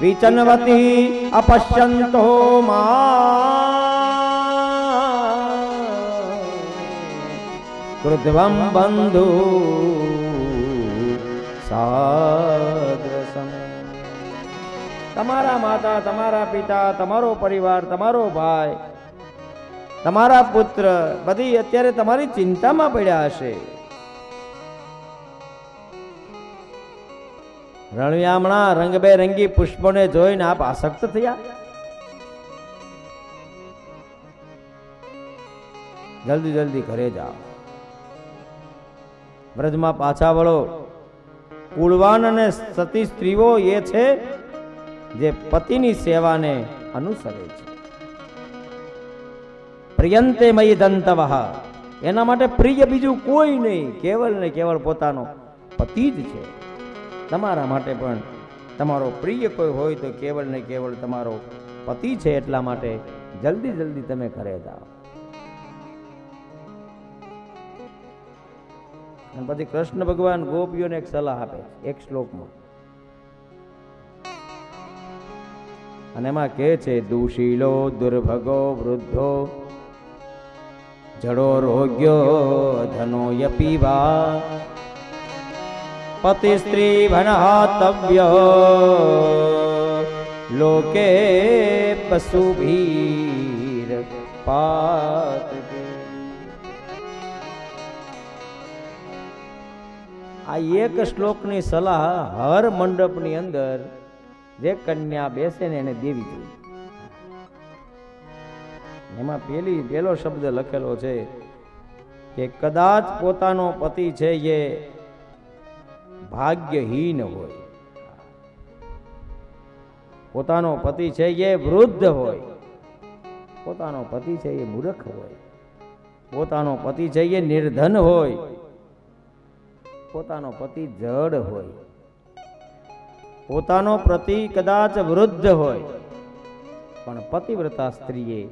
विचन्वती अपश्यन्तो कृत्वं बंधु सादृशम्। તમારા માતા, તમારા પિતા, તમારો પરિવાર, તમારો ભાઈ, તમારા પુત્ર બધી અત્યારે તમારી ચિંતામાં પડ્યા હશે. રણવ્યામણા રંગબેરંગી પુષ્પોને જોઈને આપ આસક્ત થયા. જલ્દી જલ્દી ઘરે જાઓ, વ્રજમાં પાછા વળો. કુળવાન અને સતી સ્ત્રીઓ એ છે જે પતિની સેવાને અનુસરે છે. પ્રિયંતે મયી દંતવઃ, એના માટે પ્રિય બીજું કોઈ નહીં, કેવલ ને કેવળ પોતાનો પતિ જ છે. તમારા માટે પણ તમારો પ્રિય કોઈ હોય તો કેવળ ને કેવળ તમારો પતિ છે. એટલા માટે જલ્દી જલ્દી તમે ઘરે જાઓ. અને પછી કૃષ્ણ ભગવાન ગોપીઓને એક સલાહ આપે એક શ્લોકમાં, અને એમાં કહે છે, દુશીલો દુર્ભગો વૃદ્ધો જડો રોગ્યો ધનો યપીવા પતિ સ્ત્રી ભનહાતવ્ય લોકે પશુભીર પાતકે. આ એક શ્લોકની સલાહ હર મંડપની અંદર જે કન્યા બેસે ને એને દેવી જોઈએ. એમાં પેલો શબ્દ લખેલો છે કે કદાચ પોતાનો પતિ છે એ ભાગ્યહીન હોય, પોતાનો પતિ છે એ વૃદ્ધ હોય, પોતાનો પતિ છે એ મૂર્ખ હોય, પોતાનો પતિ છે એ નિર્ધન હોય, પોતાનો પતિ જડ હોય, પોતાનો પતિ કદાચ વૃદ્ધ હોય, પણ પતિવ્રતા સ્ત્રીએ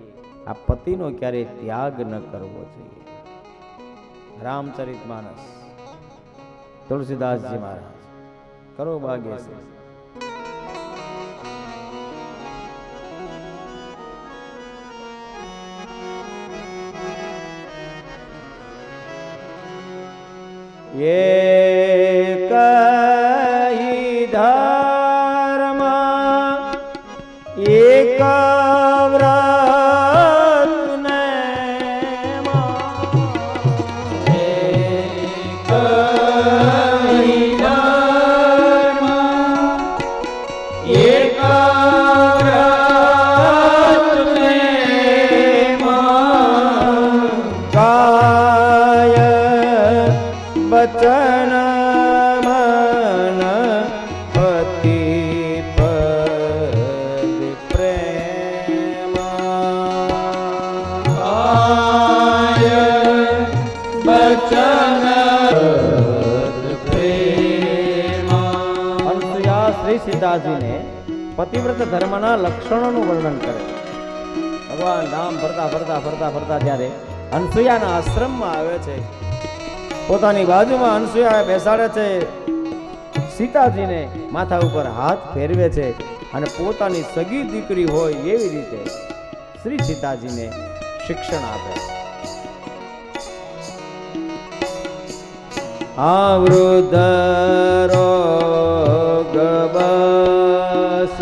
આ પતિનો ક્યારે ત્યાગ ન કરવો જોઈએ. રામચરિતમાનસ તુલસીદાસજી મહારાજ કરો ભાગ્ય છે. એક ધર્મ એક વચન મન પતિ પદ પ્રેમ વચન પ્રેમ. અનસુયા શ્રી સીતાજીને પતિવ્રત ધર્મના લક્ષણોનું વર્ણન કરે. ભગવાન રામ ફરતા ફરતા ફરતા ફરતા જ્યારે અનસુયાના આશ્રમમાં આવે છે, પોતાની બાજુમાં અનસુયા બેસાડે છે, સીતાજીને માથા ઉપર હાથ ફેરવે છે અને પોતાની સગી દીકરી હોય એવી રીતે શ્રી સીતાજીને શિક્ષણ આપે. આ વૃદ્ધ રોગ બસ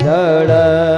જડધર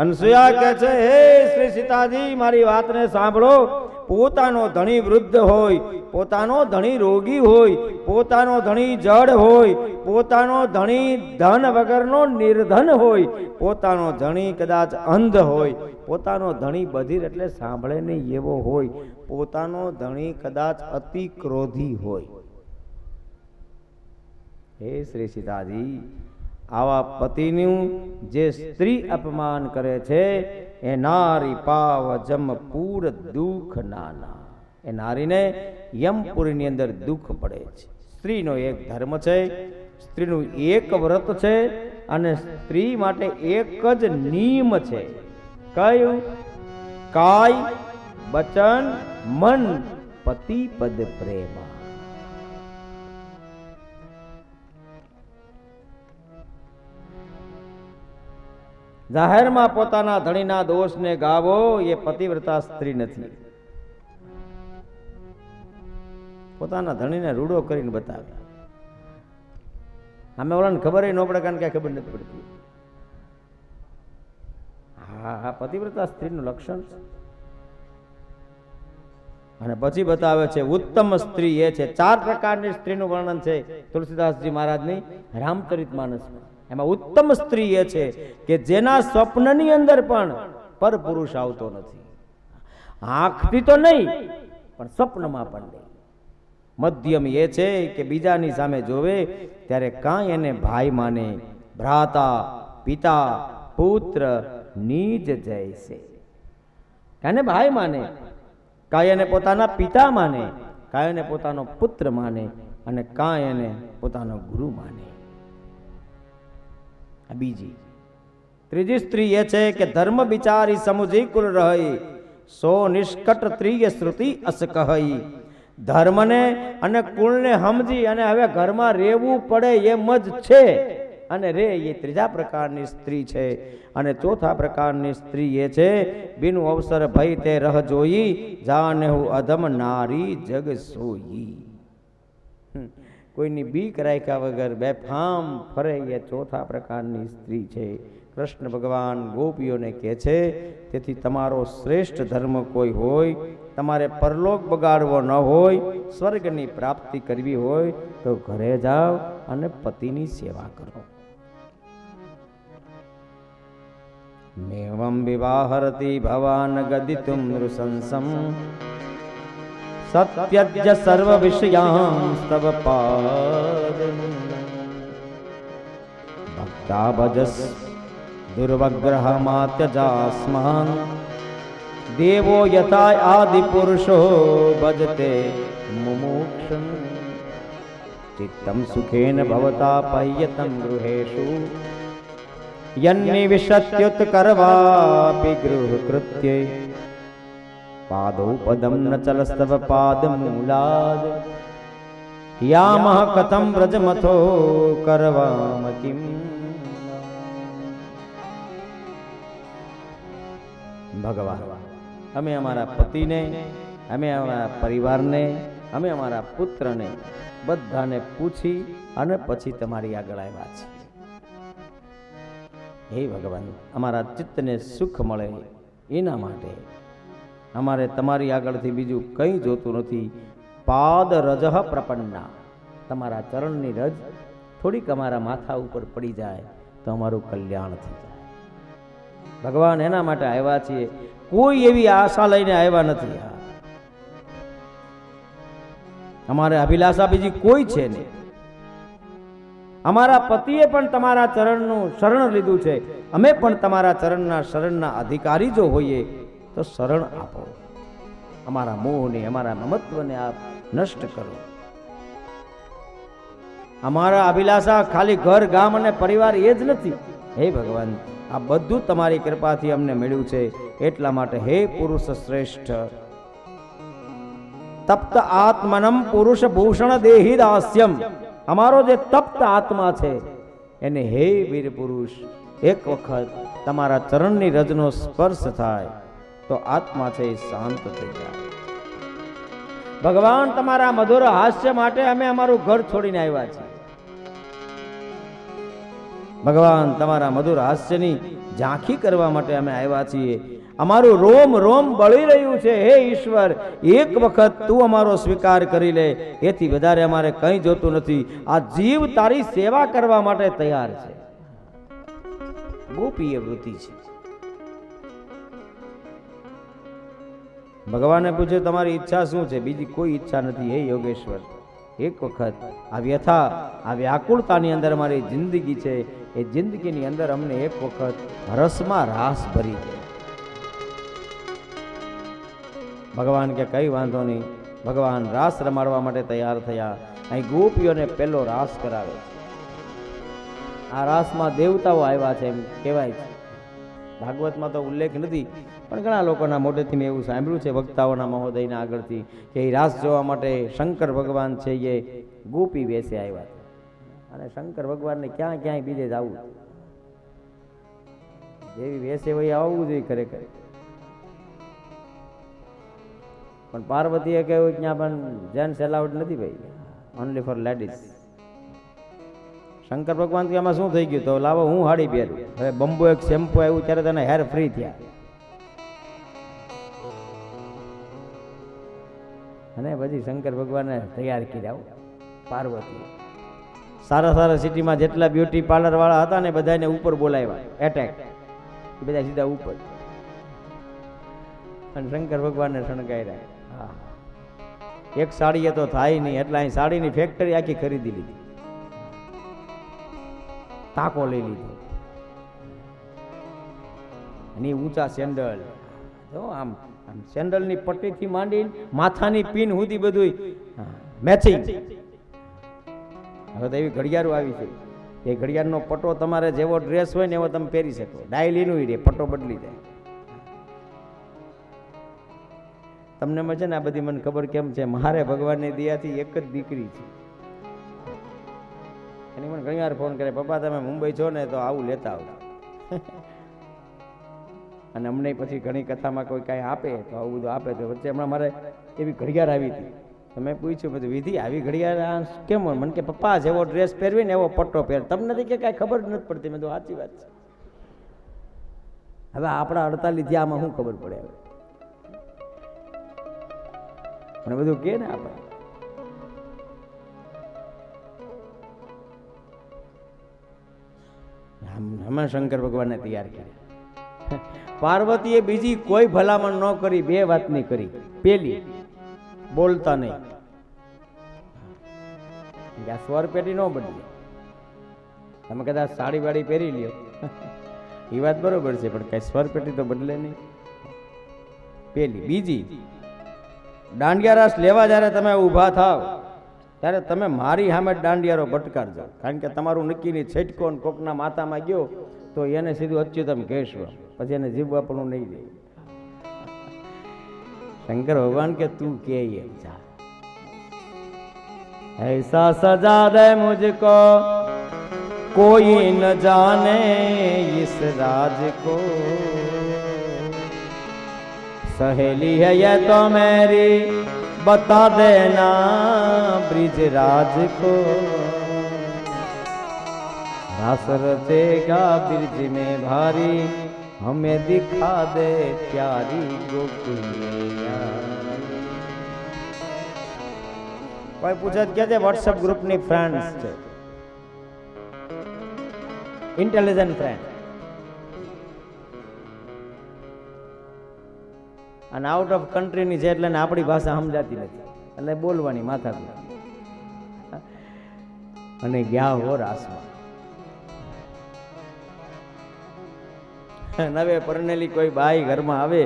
અનસુયા કહે છે, હે શ્રી સીતાજી, મારી વાતને સાંભળો. પોતાનો ધણી વૃદ્ધ હોય, પોતાનો ધણી રોગી હોય, પોતાનો ધણી જડ હોય, પોતાનો ધણી ધન વગરનો નિર્ધન હોય, પોતાનો ધણી કદાચ અંધ હોય, પોતાનો ધણી બધિર એટલે સાંભળે નહીં એવો હોય, પોતાનો ધણી કદાચ અતિ ક્રોધી હોય. હે શ્રી સીતાજી, આવા પતિનું જે સ્ત્રી અપમાન કરે છે એ નારી પાવ જમ પૂર દુઃખ નાના. એ નારીને યમપુરીની અંદર દુઃખ પડે છે. સ્ત્રીનો એક ધર્મ છે, સ્ત્રીનું એક વ્રત છે અને સ્ત્રી માટે એક જ નિયમ છે. કયું? કાય વચન મન પતિ પદ પ્રેમ. જાહેરમાં પોતાના ધણીના દોષને ગાવો એ પતિવ્રતા સ્ત્રી નથી. પોતાના ધણીને રૂડો કરીને બતાવે. અમે ઓલાને ખબર ન પડે કારણ કે ખબર નથી પડતી. હા, પતિવ્રતા સ્ત્રીનું લક્ષણ છે. અને પછી બતાવે છે ઉત્તમ સ્ત્રી એ છે. 4 પ્રકારની સ્ત્રીનું વર્ણન છે તુલસીદાસજી મહારાજની રામચરિતમાનસમાં. એમાં ઉત્તમ સ્ત્રી એ છે કે જેના સ્વપ્નની અંદર પણ પર પુરુષ આવતો નથી. આંખથી તો નહીં પણ સ્વપ્નમાં પણ નહીં. મધ્યમ એ છે કે બીજાની સામે જોવે ત્યારે કાંઈ એને ભાઈ માને, ભ્રાતા પિતા પુત્ર નિજ જૈસે. કાને ભાઈ માને, કાંઈ એને પોતાના પિતા માને, કાંઈ એને પોતાનો પુત્ર માને અને કાંઈ એને પોતાનો ગુરુ માને. બીજી ત્રીજી સ્ત્રી એ છે કે ધર્મ બિચારી સમુજી કુલ રહી, સો નિષ્કટ ત્રીય શ્રુતિ અસ કહી. ધર્મને અને કુળને સમજી અને હવે ઘરમાં રહેવું પડે એમ જ છે અને રે એ ત્રીજા પ્રકારની સ્ત્રી છે. અને ચોથા પ્રકારની સ્ત્રી એ છે બિનુ અવસર ભય તે રહ જોઈ, જાને હું અધમ નારી જગ સોઈ. કોઈની બીક રાખ્યા વગર બેફામ ફરે એ ચોથા પ્રકારની સ્ત્રી છે. કૃષ્ણ ભગવાન ગોપીઓને કહે છે, તેથી તમારો શ્રેષ્ઠ ધર્મ કોઈ હોય, તમારે પરલોક બગાડવો ન હોય, સ્વર્ગની પ્રાપ્તિ કરવી હોય તો ઘરે જાઓ અને પતિની સેવા કરો. મેવમ વિવાહરતી ભવાન ગદિતુમ નૃશંસમ, સત્યજ્ય સર્વ વિષયાં સ્તવ પાદ. ભક્તા ભજસ દુર્વગ્રહમાત્યજાસ્માન, દેવો યથા આદિ પુરુષો ભજતે મુમુક્ષમ. ચિત્તમ સુખેન ભવતા પહ્યતમ ગૃહેષુ, યન્નિવિશત્યુત કરવાપી ગૃહ કૃત્યે. પાદૌ પદમ ન ચલસ્તવ પાદ મૂલાદ, યામઃ કથમ વ્રજમથો કરવામ કિમ. ભગવાન અમે અમારા પતિને, અમે અમારા પરિવારને, અમે અમારા પુત્રને બધાને પૂછી અને પછી તમારી આગળ આવ્યા છીએ. હે ભગવાન, અમારા ચિત્તને સુખ મળે એના માટે અમારે તમારી આગળથી બીજું કંઈ જોતું નથી. પાદ રજઃ પ્રપન્ના, તમારા ચરણની રજ થોડીક અમારા માથા ઉપર પડી જાય તો અમારું કલ્યાણ થઈ જાય. ભગવાન એના માટે આવ્યા છીએ, કોઈ એવી આશા લઈને આવ્યા નથી. અમારે અભિલાષા બીજી કોઈ છે નહીં. અમારા પતિએ પણ તમારા ચરણનું શરણ લીધું છે, અમે પણ તમારા ચરણના શરણના અધિકારી જો હોઈએ તો શરણ આપો. અમારા મોહને, અમારા મમત્વને આપ નષ્ટ કરો. અમારા અભિલાષા ખાલી ઘર, ગામ અને પરિવાર એ જ નથી. હે ભગવાન, આ બધું તમારી કૃપાથી અમને મળ્યું છે. એટલા માટે હે પુરુષ શ્રેષ્ઠ, તપ્ત આત્મનમ પુરુષ ભૂષણ દેહી દાસ્યમ, અમારો જે તપ્ત આત્મા છે એને હે વીર પુરુષ એક વખત તમારા ચરણની રજનો સ્પર્શ થાય તો આત્મા છે એ શાંત થઈ જાય. ભગવાન, તમારા મધુર હાસ્ય માટે અમે અમારું ઘર છોડીને આવ્યા છીએ. ભગવાન, તમારા મધુર હાસ્યની ઝાંખી કરવા માટે અમે આવ્યા છીએ. અમારું રોમ રોમ બળી રહ્યું છે. હે ઈશ્વર, એક વખત તું અમારો સ્વીકાર કરી લે, એથી વધારે અમારે કંઈ જોતું નથી. આ જીવ તારી સેવા કરવા માટે તૈયાર છે. ગોપીય વૃત્તિ છે. ભગવાને પૂછ્યું, તમારી ઈચ્છા શું છે? બીજી કોઈ ઈચ્છા નથી. હે યોગેશ્વર, એક વખત આ વ્યથા, આ વ્યાકુળતાની અંદર અમારી જિંદગી છે, એ જિંદગીની અંદર અમને એક વખત રસમાં રાસ ભરી દે. ભગવાન કે કઈ વાંધો નહીં. ભગવાન રાસ રમાડવા માટે તૈયાર થયા. અહીં ગોપીઓને પહેલો રાસ કરાવે છે. આ રાસમાં દેવતાઓ આવ્યા છે એમ કહેવાય છે. ભાગવતમાં તો ઉલ્લેખ નથી, પણ ઘણા લોકોના મોઢેથી મેં એવું સાંભળ્યું છે, વક્તાઓના મહોદયના આગળથી, કે એ રાસ જોવા માટે શંકર ભગવાન છે એ ગોપી વેશે આવ્યા છે. અને શંકર ભગવાનને ક્યાં ક્યાંય બીજે જ આવવું, જેવી વેશે હોય આવવું જોઈએ ખરેખર. પણ પાર્વતીએ કહ્યું ત્યાં પણ જેન્ટ્સ એલાઉડ નથી ભાઈ, ઓનલી ફોર લેડીઝ. શંકર ભગવાન કે આમાં શું થઈ ગયું? તો લાવો હું હાડી પહેરું. હવે બંબુ એક શેમ્પુ આવ્યું ત્યારે તેને હેર ફ્રી થયા. અને પછી શંકર ભગવાને તૈયાર કર્યા પાર્વતી. સારા સારા સિટીમાં જેટલા બ્યુટી પાર્લર વાળા હતા ને બધાને ઉપર બોલાવ્યા, એટેક, એ બધા સીધા ઉપર. અને શંકર ભગવાનને શણગાર્યા. હા, એક સાડીએ તો થાય નહીં, એટલે અહીં સાડીની ફેક્ટરી આખી ખરીદી લીધી, ટાંકો લઈ લીધો. અને ઊંચા સેન્ડલ, જો આમ સેન્ડલની પટ્ટીથી માંડી માથાની પિન સુધી બધું મેચિંગ. હવે તો એવી ઘડિયાળો આવી છે, એ ઘડિયાળનો પટ્ટો તમારે જેવો ડ્રેસ હોય ને એવો તમે પહેરી શકો. ડાયલ એનું રે, પટ્ટો બદલી જાય. તમને મજા ને આ બધી મને ખબર કેમ છે? મારે ભગવાનની દયાથી એક જ દીકરી છે. એની મને ઘણી વાર ફોન કરે, પપ્પા તમે મુંબઈ છો ને તો આવું લેતા આવો. અને અમને પછી ઘણી કથામાં કોઈ કાંઈ આપે તો આવું બધું આપે. તો વચ્ચે હમણાં મારે એવી ઘડિયાળ આવી હતી, તો મેં પૂછ્યું બધું, વિધિ આવી ઘડિયાળ કેમ હોય? મને કે પપ્પા જેવો ડ્રેસ પહેરવી ને એવો પટ્ટો પહેર. તમને નથી કે કાંઈ ખબર નથી પડતી. મેં તો સાચી વાત છે. હવે આપણા 48 થયા, આમાં શું ખબર પડે? હવે મને બધું કે ને આપણે. હમણાં શંકર ભગવાનને તૈયાર કર્યા. પાર્વતીએ બીજી કોઈ ભલામણ ન કરી, બે વાતની કરી. પેલી, બોલતા નહીં. સ્વર પેટી ન બદલે. તમે કદાચ સાડી વાડી પહેરી લ્યો એ વાત બરોબર છે, પણ કઈ સ્વર પેટી તો બદલે નહીં. પેલી. બીજી, દાંડિયા રાસ લેવા જ્યારે તમે ઊભા થાવ ત્યારે તમે મારી સામે દાંડિયારો બટકારજો. કારણ કે તમારું નક્કીની છટકો કોકના માથામાં ગયો તો એને સીધું અચ્યુતમ કહેશો, પછી એને જીવવા પણ નહીં દે. શંકર ભગવાન કે તું કે એમ જા. ऐसा सजा दे मुझको कोई न जाने इस राज को, सहेली है ये तो मेरी, बता देना ब्रिजराज को। रास रचेगा ब्रिज में भारी, हमें दिखा दे प्यारी गोपिया। कोई पूछे क्या है व्हाट्सएप ग्रुप ની ફ્રેન્ડ્સ છે, ઇન્ટેલિજન્ટ ફ્રેન્ડ, અને આઉટ ઓફ કન્ટ્રી ની છે એટલે આપણી ભાષા સમજાતી નથી એટલે બોલવાની માથા અને ગયા હો રાસમાં। નવે પરણેલી કોઈ બાઈ ઘરમાં આવે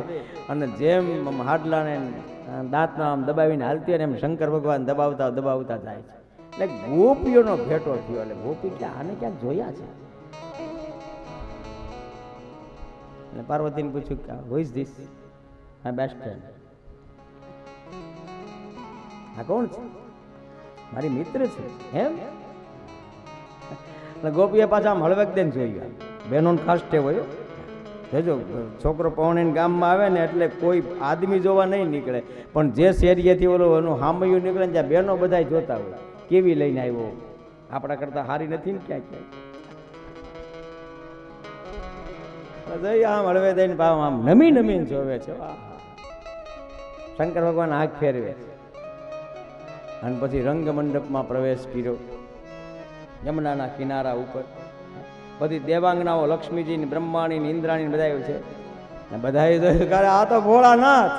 અને જેમ હાડલાને દાંતમાં આમ દબાવીને હાલતી હોય ને એમ શંકર ભગવાન દબાવતા દબાવતા જાય છે। એટલે ગોપીઓનો ભેટો થયો એટલે ગોપી કે આને ક્યાંક જોયા છે એટલે પાર્વતીને પૂછ્યું કે who is this? My best friend. આ કોણ છે? મારી મિત્ર છે એમ? એટલે ગોપીએ પાછા આમ હળવેક દઈને જોયું। બહેનોને ખાસ ટેવ હોય જો છોકરો પૌણીને ગામમાં આવે ને એટલે કોઈ આદમી જોવા નહીં નીકળે, પણ જે શેરીએથી ઓલો એનું હામયું નીકળે ને ત્યાં બહેનો બધા જોતા હોય કેવી લઈને આવ્યો, આપણા કરતા હારી નથી ને ક્યાંક ક્યાંક। આમ હળવે દઈને ભાવ આમ નમી નમીને જોવે છે। શંકર ભગવાન આંખ ફેરવે અને પછી રંગ મંડપમાં પ્રવેશ કર્યો યમુનાના કિનારા ઉપર। બધી દેવાંગનાઓ લક્ષ્મીજી, બ્રહ્માણી, ઇન્દ્રાણી બધા છે ને બધાએ જોયું આ તો ભોળાનાથ।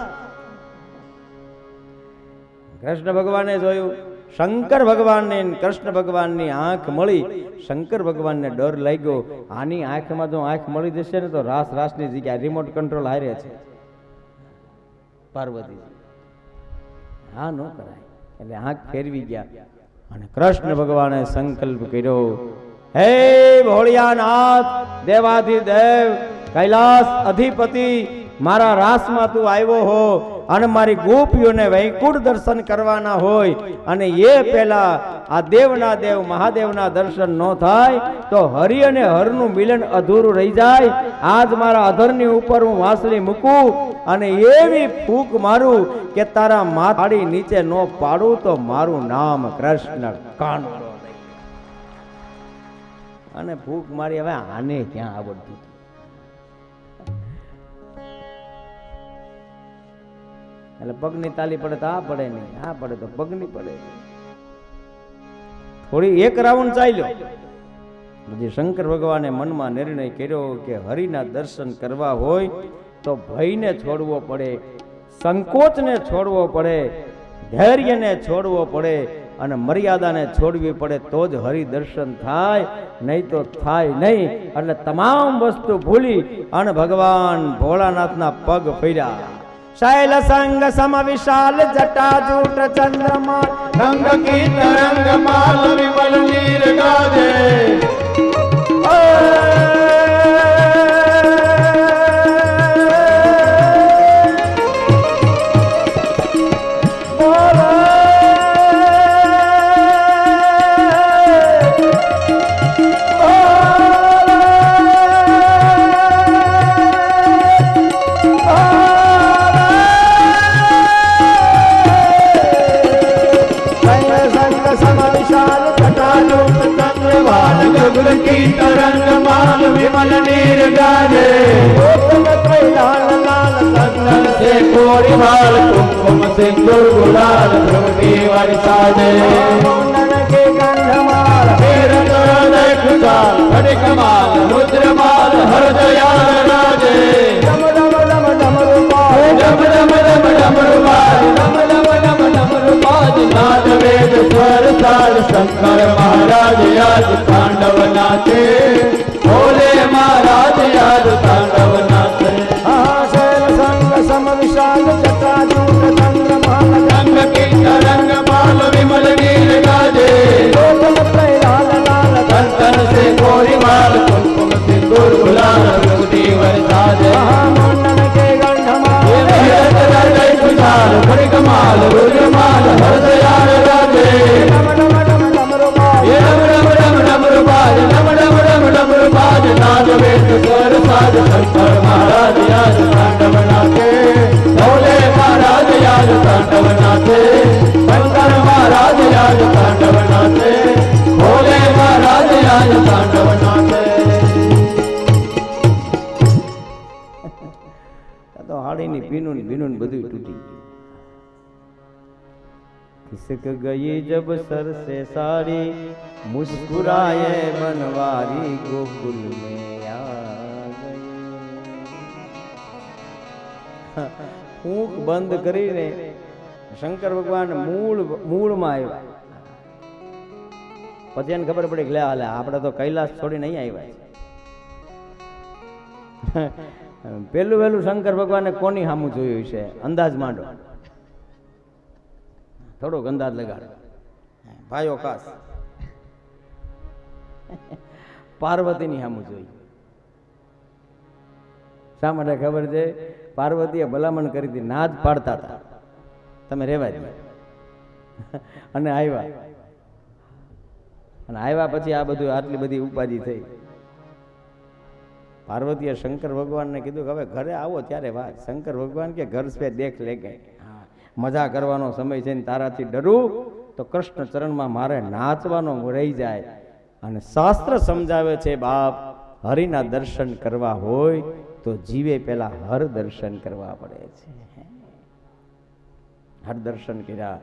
કૃષ્ણ ભગવાને જોયું, શંકર ભગવાનને કૃષ્ણ ભગવાનની આંખ મળી। શંકર ભગવાનને ડર લાગ્યો આની આંખમાં જો આંખ મળી જશે ને તો રાસ રાસની જગ્યા રિમોટ કંટ્રોલ હારે છે પાર્વતી, હા ન કરાય એટલે આંખ ફેરવી ગયા અને કૃષ્ણ ભગવાને સંકલ્પ કર્યો, હે ભોળિયાનાથ, દેવાધિદેવ, કૈલાસ અધિપતિ, મારા રાસમાં તું આવ્યો હો અને મારી ગોપીઓને વૈકુંઠ દર્શન કરવાના હોય અને એ પહેલા આ દેવના દેવ મહાદેવના દર્શન ન થાય તો હરિ અને હરનું મિલન અધૂરું રહી જાય। આજ મારા અધરની ઉપર હું વાંસળી મૂકું અને એવી ફૂંક મારું કે તારા માથાડી નીચે ન પાડું તો મારું નામ કૃષ્ણ કાંડો। અને ફૂંક મારી હવે આને ક્યાં આવડતું? એટલે પગની તાલી પડે તો આ પડે નહીં, આ પડે તો પગની પડે। થોડી એક રાઉન્ડ ચાલ્યો પછી શંકર ભગવાને મનમાં નિર્ણય કર્યો કે હરિના દર્શન કરવા હોય તો ભયને છોડવો પડે, સંકોચને છોડવો પડે, ધૈર્યને છોડવો પડે અને મર્યાદાને છોડવી પડે તો જ હરિ દર્શન થાય, નહીં તો થાય નહીં। એટલે તમામ વસ્તુ ભૂલી અને ભગવાન ભોળાનાથના પગ ફર્યા। शैल संग सम विशाल जटा जूट चंद्रमा, रंग की तरंग माल विमल नीर गाजे। की तरंग माल विमल नीर गाजे। लाल लाल चंदन से कोरी माल, कुमकुम सिंदूर गुलाल ध्रुवती वर्षाजे। के गंधमाल खुदाल खड़क माल रुद्र माल हर दयाल राजे। डम डम डम डमरू बाज, डम डम डम डमरू बाज, डम डम डम डमरू बाज। नाद वेद स्वर साज शंकर महाराज आज तांडव नाचे, भोले महाराज आज तांडव नाचे। शैल संग सम विशाल जटा जूट चंद्रमा, रंग की तरंग माल विमल नीर गाजे। लाल लाल तन तन से कोरी माल, कुमकुम सिंदूर गुलाल ध्रुवती वर्षाजे। मुंडन के गंधमाल खुदाल खड़क माल रुद्र माल हर दयाल राजे। डम डम डम डमरू बाज, डम डम डम डमरू बाज, डम डम डम डमरू बाज। नाद वेद स्वर साज शंकर महाराज आज तांडव नाचे। ને બધું તૂટી ગયું. खिसक गई जब सर से साड़ी मुस्कुराए बनवारी गोकुल में आ गई. ફૂંક બંધ કરીને શંકર ભગવાન મૂળમાં આવ્યા. પછી એને ખબર પડી કે લે આપણે તો કૈલાસ છોડીને અહીં આવ્યા. પેલું વહેલું શંકર ભગવાને કોની સામું જોયું છે? અંદાજ માંડો, થોડોક અંદાજ લગાડો ભાઈઓ. ખાસ પાર્વતીની સામું જોઈ. શા માટે ખબર છે? પાર્વતીએ ભલામણ કરી હતી, ના જ પાડતા હતા તમે રેવા દો. અને આવ્યા પછી આ બધું આટલી બધી ઉપાધિ થઈ. પાર્વતીએ શંકર ભગવાનને કીધું કે હવે ઘરે આવો ત્યારે વાત. શંકર ભગવાન કે ઘર સે દેખ લે ગઈ, મજા કરવાનો સમય છે ને તારાથી ડરું તો કૃષ્ણ ચરણમાં મારે નાચવાનો રહી જાય. અને શાસ્ત્ર સમજાવે છે બાપ, હરિના દર્શન કરવા હોય તો જીવે પેલા હર દર્શન કરવા પડે છે. હર દર્શન કર્યા.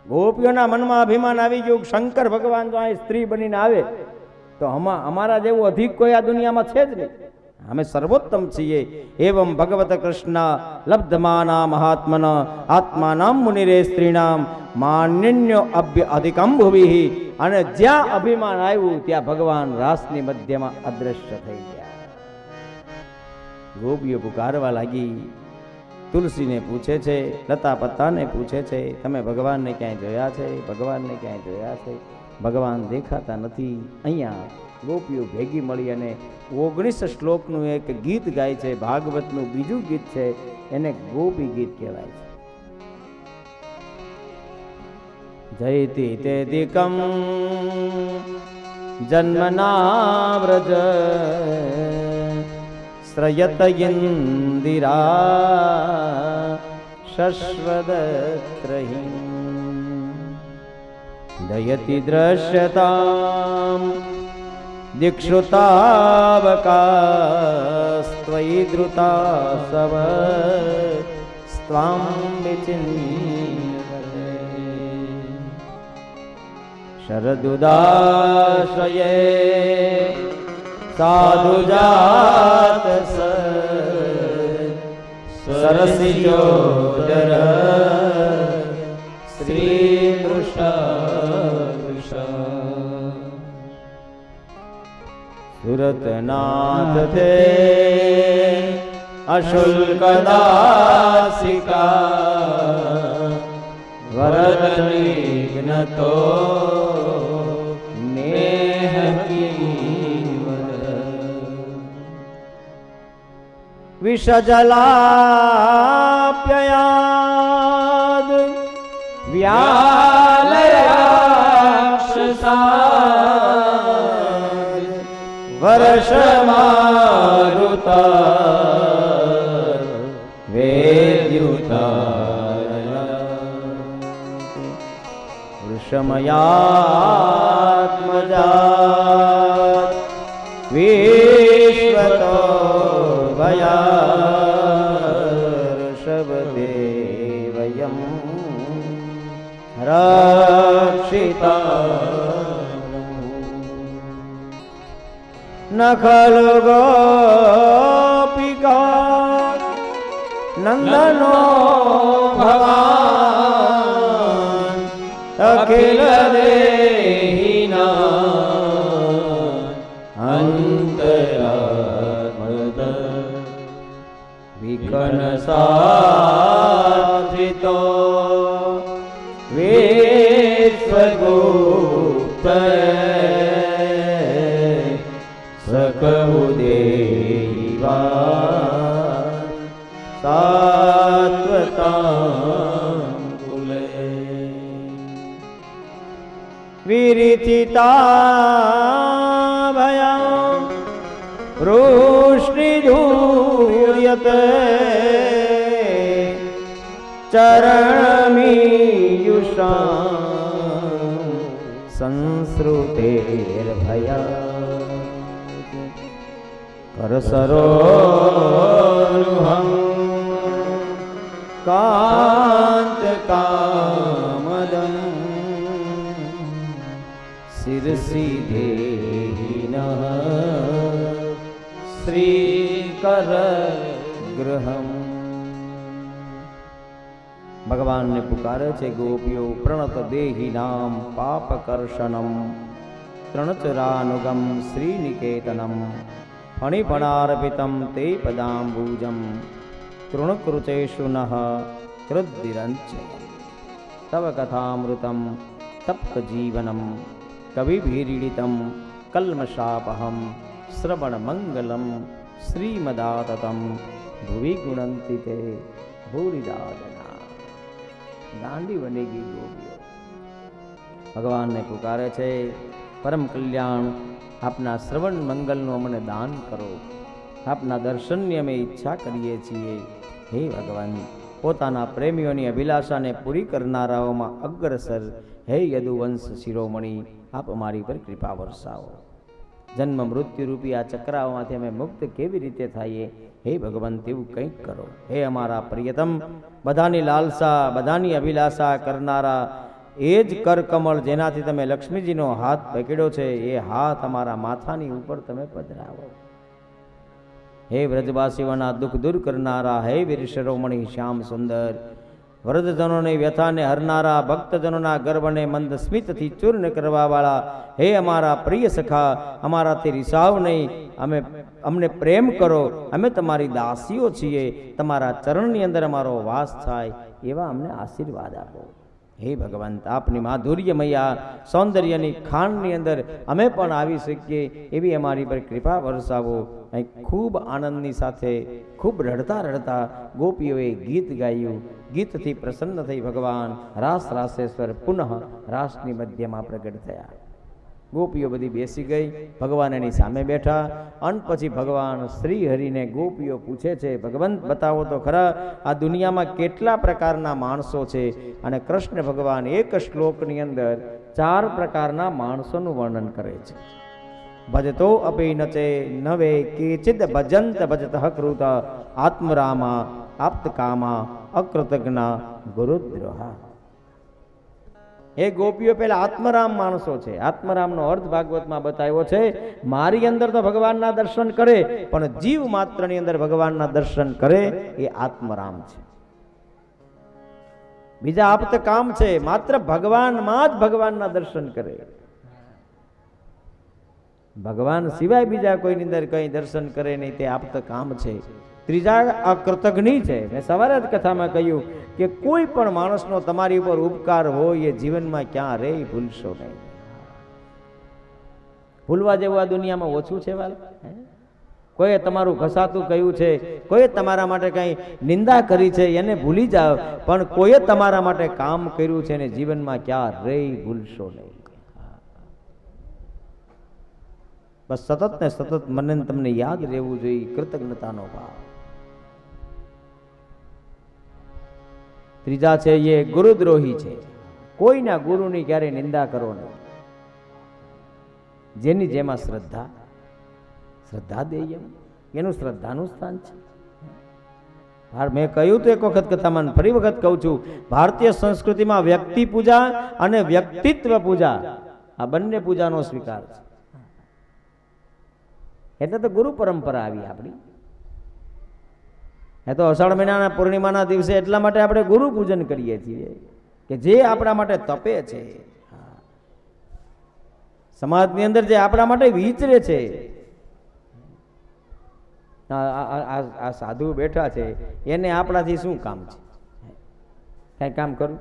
ગોપીઓના મનમાં અભિમાન આવી ગયું, શંકર ભગવાન જો અહીં સ્ત્રી બનીને આવે તો અમારા જેવું અધિક કોઈ આ દુનિયામાં છે જ નહીં, અમે સર્વોત્તમ છીએ. એવમ ભગવત કૃષ્ણ લબ્ધમાના મહાત્મના આત્માનામ મુનિરે સ્ત્રીનામ માન્યન્યો અભ્ય અધિકમ ભુવિ. અને જ્યાં અભિમાન આવ્યું ત્યાં ભગવાન રાસની મધ્યમાં અદ્રશ્ય થઈ ગયા. ગોપીઓ પુકારવા લાગી. તુલસીને પૂછે છે, લતા પત્તાને પૂછે છે, તમે ભગવાનને ક્યાંય જોયા છે? ભગવાનને ક્યાંય જોયા છે? ભગવાન દેખાતા નથી. અહીંયા ગોપીઓ ભેગી મળી અને 19 શ્લોકનું એક ગીત ગાય છે. ભાગવતનું બીજું ગીત છે, એને ગોપી ગીત કહેવાય છે. જયતિ તેદિકમ જન્મના વ્રજ શ્રયત ઇન્દિરા શશ્વદત્રહિ દયતિ દ્રશ્યતામ દીક્ષુતાવકાસ્ત્વયી ધૃતા સવ સ્ત્વામ વિચિન્યતે શરદુદાશયે સાધુજાત સરસિજોદર શ્રી સુરતનાથ તે અશુલ્કદાસિકા વરદનિઘ્નતો વિષજલાપ્યયાદ વ્યાલયાક્ષસાદ વર્ષમારુતા વેદ્યુતા વૃષમયાત્મજાત વિશ્વતો ષભદેવયમ રક્ષિતા ન ખલુ ગોપિકા નંદનો ભગવાન અખિલ દેહિના અંતરાત્મદ વિકન સાધિતો વિશ્વગુપ્ત સકવુદેવા સાત્વતાંકુલે વિરિથિતા ભયા વૃષ્ણિધૂયતે ચરણમીયુષાં સંસ્રુતેર્ભયા કરસરોહં कांत कामदं शिरसि देहिनः श्रीकर गृहम्। भगवान ने पुकारे छे गोपियो प्रणत देहि नाम पाप कर्षणम तृणचरानुगम श्रीनिकेतनम फणिफणार्पितं ते पदाम्बुजं तृणकृतेषु नः कृद्दिरञ्च तव कथामृतं तप्तजीवनं कविभिरीडितं कल्मषापहं श्रवणमङ्गलं श्रीमदाततं भुवि गुणन्ति ते भूरिदा जना। दांडी बनेगी गोपियों। भगवान ने पुकारे छे परम कल्याण आपना श्रवण मंगलનું અમને દાન કરો, આપના દર્શનની અમે ઈચ્છા કરીએ છીએ। હે ભગવાન, પોતાના પ્રેમીઓની અભિલાષાને પૂરી કરનારાઓમાં અગ્રસર હે યદુવંશ શિરોમણી, આપ અમારી પર કૃપા વરસાવો। જન્મ મૃત્યુ રૂપી આ ચક્રાઓમાંથી અમે મુક્ત કેવી રીતે થઈએ? હે ભગવાન, તેવું કંઈક કરો। હે અમારા પ્રિયતમ, બધાની લાલસા બધાની અભિલાષા કરનારા એ જ કરકમળ જેનાથી તમે લક્ષ્મીજીનો હાથ પકડ્યો છે, એ હાથ અમારા માથાની ઉપર તમે પધરાવો। હે વ્રજવાસીઓના દુઃખ દૂર કરનારા, હે વીર શિરોમણી શ્યામ સુંદર, વૃદ્ધજનોની વ્યથાને હરનારા, ભક્તજનોના ગર્વને મંદ સ્મિતથી ચૂર્ણ કરવાવાળા, હે અમારા પ્રિય સખા, અમારાથી રિસાવ નહીં, અમને પ્રેમ કરો, અમે તમારી દાસીઓ છીએ, તમારા ચરણની અંદર અમારો વાસ થાય એવા અમને આશીર્વાદ આપો। હે ભગવંત, આપની માધુર્યમય સૌંદર્યની ખાણની અંદર અમે પણ આવી શકીએ એવી અમારી પર કૃપા વરસાવો। અહીં ખૂબ આનંદની સાથે ખૂબ રડતા રડતા ગોપીઓએ ગીત ગાયું। ગીતથી પ્રસન્ન થઈ ભગવાન રાસ રાસેશ્વર પુનઃ રાસની મધ્યમાં પ્રગટ થયા। ગોપીઓ બધી બેસી ગઈ, ભગવાન એની સામે બેઠા। અને પછી ભગવાન શ્રી હરિને ગોપીઓ પૂછે છે, ભગવંત બતાવો તો ખરા આ દુનિયામાં કેટલા પ્રકારના માણસો છે? અને કૃષ્ણ ભગવાન એક શ્લોકની અંદર 4 પ્રકારના માણસોનું વર્ણન કરે છે। ભજતો અપી નચે નવે કેચિદ ભજંત ભજત કૃત આત્મરામા આપ્તકામા અકૃતજ્ઞા ગુરુદ્રોહા। એ ગોપીઓ પેલા આત્મરામ માણસો છે। આત્મરામનો અર્થ ભાગવતમાં બતાવ્યો છે, મારી અંદર તો ભગવાનના દર્શન કરે, પણ જીવ માત્રની અંદર ભગવાનના દર્શન કરે એ આત્મરામ છે। બીજા આપ્ત કામ છે, માત્ર ભગવાનમાં જ ભગવાનના દર્શન કરે, ભગવાન સિવાય બીજા કોઈની અંદર કઈ દર્શન કરે નહીં, તે આપ્ત કામ છે। ત્રીજા અકૃતજ્ઞ છે। મેં સવારે જ કથામાં કહ્યું કે કોઈ પણ માણસનો તમારી ઉપર ઉપકાર હોય એ જીવનમાં ક્યાં રે ભૂલશો નહીં। ભૂલવા જેવું આ દુનિયામાં ઓછું છે વાલ। કોઈએ તમારું ઘસાતું કહ્યું છે, કોઈએ તમારા માટે કઈ નિંદા કરી છે, એને ભૂલી જાઓ, પણ કોઈએ તમારા માટે કામ કર્યું છે ને જીવનમાં ક્યાં રે ભૂલશો નહીં। બસ સતત ને સતત મને તમને યાદ રહેવું જોઈએ કૃતજ્ઞતાનો ભાવ। ત્રીજા છે એ ગુરુદ્રોહી છે। કોઈના ગુરુની ક્યારે નિંદા કરો નહીં। જેની જેમાં શ્રદ્ધા દે એનું શ્રદ્ધાનું સ્થાન છે। મેં કહ્યું તો એક વખત કથામાં, ફરી વખત કહું છું, ભારતીય સંસ્કૃતિમાં વ્યક્તિ પૂજા અને વ્યક્તિત્વ પૂજા આ બંને પૂજાનો સ્વીકાર છે। એટલે તો ગુરુ પરંપરા આવી આપણી। એ તો અષાઢ મહિનાના પૂર્ણિમાના દિવસે એટલા માટે આપણે ગુરુ પૂજન કરીએ છીએ કે જે આપણા માટે તપે છે, સમાજની અંદર જે આપણા માટે વિચરે છે। આ સાધુ બેઠા છે, એને આપણાથી શું કામ છે? કઈ કામ કરું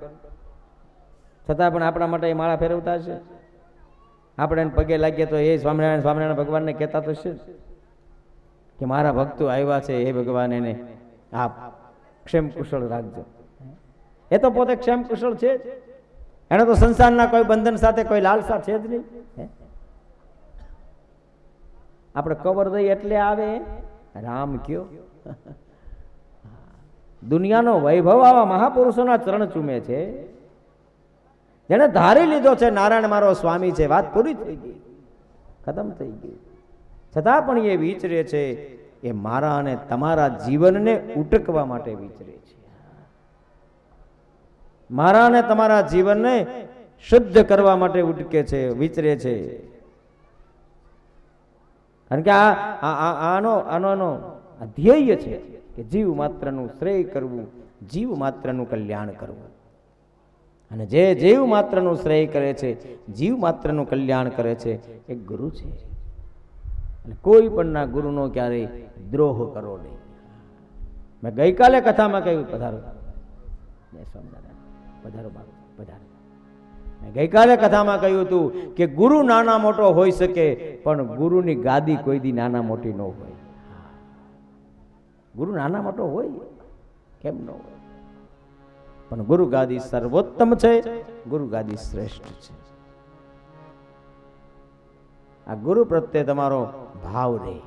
છતાં પણ આપણા માટે માળા ફેરવતા છે। આપણે એને પગે લાગીએ તો એ સ્વામિનારાયણ સ્વામિનારાયણ ભગવાનને કહેતા તો છે કે મારા ભક્તો આવ્યા છે, હે ભગવાન એને આપ ક્ષેમ કુશળ રાખજો। એ તો પોતે ક્ષેમ કુશળ છે જ, એને તો સંસારના કોઈ બંધન સાથે કોઈ લાલસા છે જ નહીં। આપણે કવર દઈએ એટલે આવે રામ કયો। દુનિયાનો વૈભવ આવા મહાપુરુષોના ચરણ ચૂમે છે, જેને ધારી લીધો છે નારાયણ મારો સ્વામી છે, વાત પૂરી થઈ ગઈ, ખતમ થઈ ગઈ, છતાં પણ એ વિચરે છે। એ મારા અને તમારા જીવનને ઉટકવા માટે વિચરે છે। મારા અને તમારા જીવનને શુદ્ધ કરવા માટે ઉટકે છે, વિચરે છે. કારણ કે આનો ધ્યેય છે કે જીવ માત્રનું શ્રેય કરવું, જીવ માત્રનું કલ્યાણ કરવું. અને જે જીવ માત્રનું શ્રેય કરે છે, જીવ માત્રનું કલ્યાણ કરે છે, એ ગુરુ છે. અને કોઈ પણના ગુરુનો ક્યારેય દ્રોહ કરો નહીં. મેં ગઈકાલે કથામાં કહ્યું, પધારો પધારો પધારો. મેં ગઈકાલે કથામાં કહ્યું હતું કે ગુરુ નાના મોટો હોઈ શકે, પણ ગુરુની ગાદી કોઈ દી નાના મોટી ન હોય. ગુરુ નાના મોટો હોય કેમ ન હોય, પણ ગુરુ ગાદી સર્વોત્તમ છે, ગુરુ ગાદી શ્રેષ્ઠ છે. આ ગુરુ પ્રત્યે તમારો ભાવ રહે.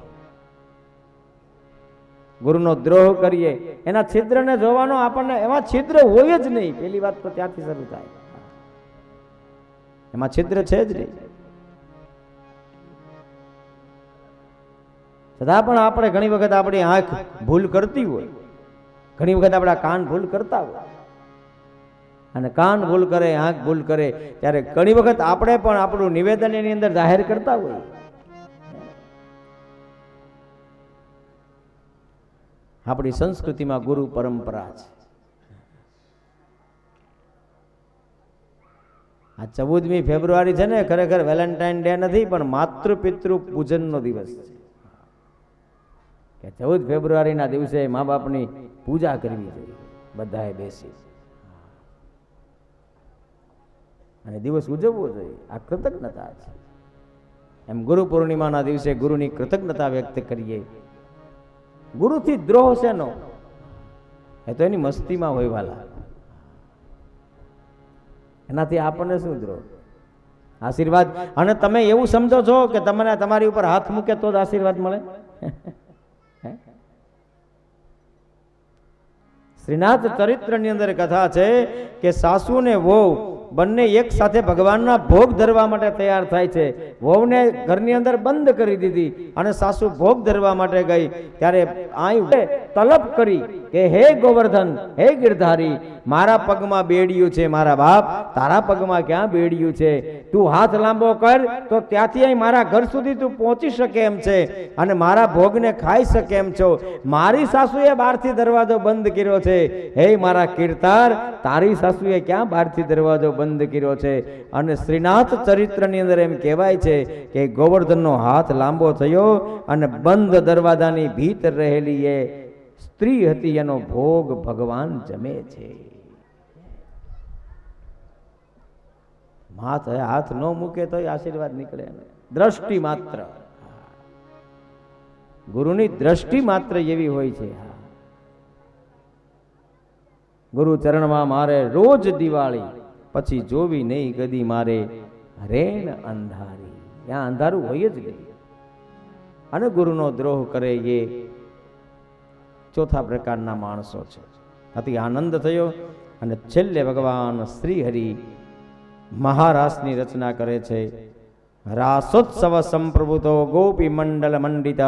ગુરુનો દ્રોહ કરીએ, એના છિદ્રને જોવાનો આપણને, એમાં છિદ્ર હોય જ નહીં. પેલી વાત તો ત્યાંથી શરૂ થાય, એમાં છિદ્ર છે જ નહીં. છતાં પણ આપણે ઘણી વખત આપણી આંખ ભૂલ કરતી હોય, ઘણી વખત આપણા કાન ભૂલ કરતા હોય. અને કાન ભૂલ કરે, આંખ ભૂલ કરે, ત્યારે ઘણી વખત આપણે પણ આપણું નિવેદન એની અંદર જાહેર કરતા હોય. આપણી સંસ્કૃતિમાં ગુરુ પરંપરા છે. આ 14મી ફેબ્રુઆરી છે ને, ખરેખર વેલેન્ટાઇન ડે નથી, પણ માતૃ પિતૃ પૂજનનો દિવસ છે. કે 14 ફેબ્રુઆરીના દિવસે મા બાપની પૂજા કરવી જોઈએ બધાએ બેસી, અને દિવસ ઉજવવો જોઈએ. આ કૃતજ્ઞતા છે. એમ ગુરુ પૂર્ણિમાના દિવસે ગુરુની કૃતજ્ઞતા વ્યક્ત કરીએ. ગુરુથી દ્રોહ છે નો, એ તો એની મસ્તીમાં હોય વાલા. એનાથી આપણને શું દ્રોહ? આશીર્વાદ. અને તમે એવું સમજો છો કે તમને તમારી ઉપર હાથ મૂકે તો જ આશીર્વાદ મળે? શ્રીનાથ ચરિત્રની અંદર કથા છે કે સાસુ ને વહુ બંને એક સાથે ભગવાનના ભોગ ધરવા માટે તૈયાર થાય છે. વહુને ઘરની અંદર બંધ કરી દીધી અને સાસુ ભોગ ધરવા માટે ગઈ, ત્યારે તલબ કરી કે હે ગોવર્ધન, હે ગિરધારી, મારા પગમાં બેડિયું છે, મારા બાપ તારા પગમાં ક્યાં બેડિયું છે? તું હાથ લાંબો કર તો ત્યાંથી અહીં મારા ઘર સુધી તું પહોંચી શકે એમ છે, અને મારા ભોગને ખાઈ શકે એમ છો. મારી સાસુએ બહારથી દરવાજો બંધ કર્યો છે. હે મારા કીર્તાર, તારી સાસુએ ક્યાં બહારથી દરવાજો બંધ કર્યો છે? અને શ્રીનાથ ચરિત્રની અંદર એમ કહેવાય છે કે ગોવર્ધનનો હાથ લાંબો થયો અને બંધ દરવાજાની ભીતર રહેલી એ સ્ત્રી હતી, એનો ભોગ ભગવાન જમે છે. હાથ ન મૂકે તો આશીર્વાદ નીકળે. દ્રષ્ટિ માત્ર, ગુરુની દ્રષ્ટિ માત્ર એવી હોય છે. ગુરુ ચરણમાં મારે રોજ દિવાળી, પછી જોવી નહીં કદી મારે રેણ અંધારી. ત્યાં અંધારું હોય જ નહીં. અને ગુરુનો દ્રોહ કરે એ ચોથા પ્રકારના માણસો છે. અતિ આનંદ થયો. અને છેલ્લે ભગવાન શ્રી હરિ મહારાસની રચના કરે છે. રાસોત્સવ સંપ્રભુતો ગોપી મંડલ મંડિત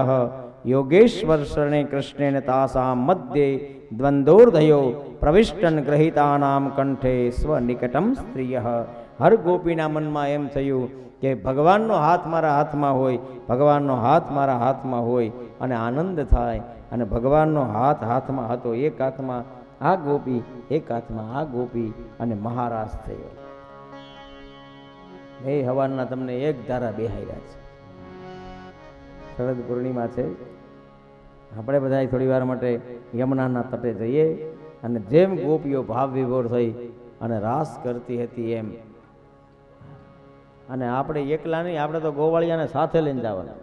યોગેશ્વર શરણે કૃષ્ણેન તાસામ મધ્યે દ્વંદ્વોર્ધયો પ્રવિષ્ટન ગ્રહિતાનામ કંઠે સ્વનિકટમ સ્ત્રીય. હર ગોપીના મનમાં એમ થયું કે ભગવાનનો હાથ મારા હાથમાં હોય, ભગવાનનો હાથ મારા હાથમાં હોય, અને આનંદ થાય. અને ભગવાનનો હાથ હાથમાં હતો, એક હાથમાં આ ગોપી, એક હાથમાં આ ગોપી, અને મહારાસ થયો. એ હવાના તમને એક ધારા બેહાર્યા છે. શરદ પૂર્ણિમા છે. આપણે બધા થોડી વાર માટે યમુનાના તટે જઈએ અને જેમ ગોપીઓ ભાવ વિભોર થઈ અને રાસ કરતી હતી એમ. અને આપણે એકલા નહીં, આપણે તો ગોવાળિયાને સાથે લઈને જવાના.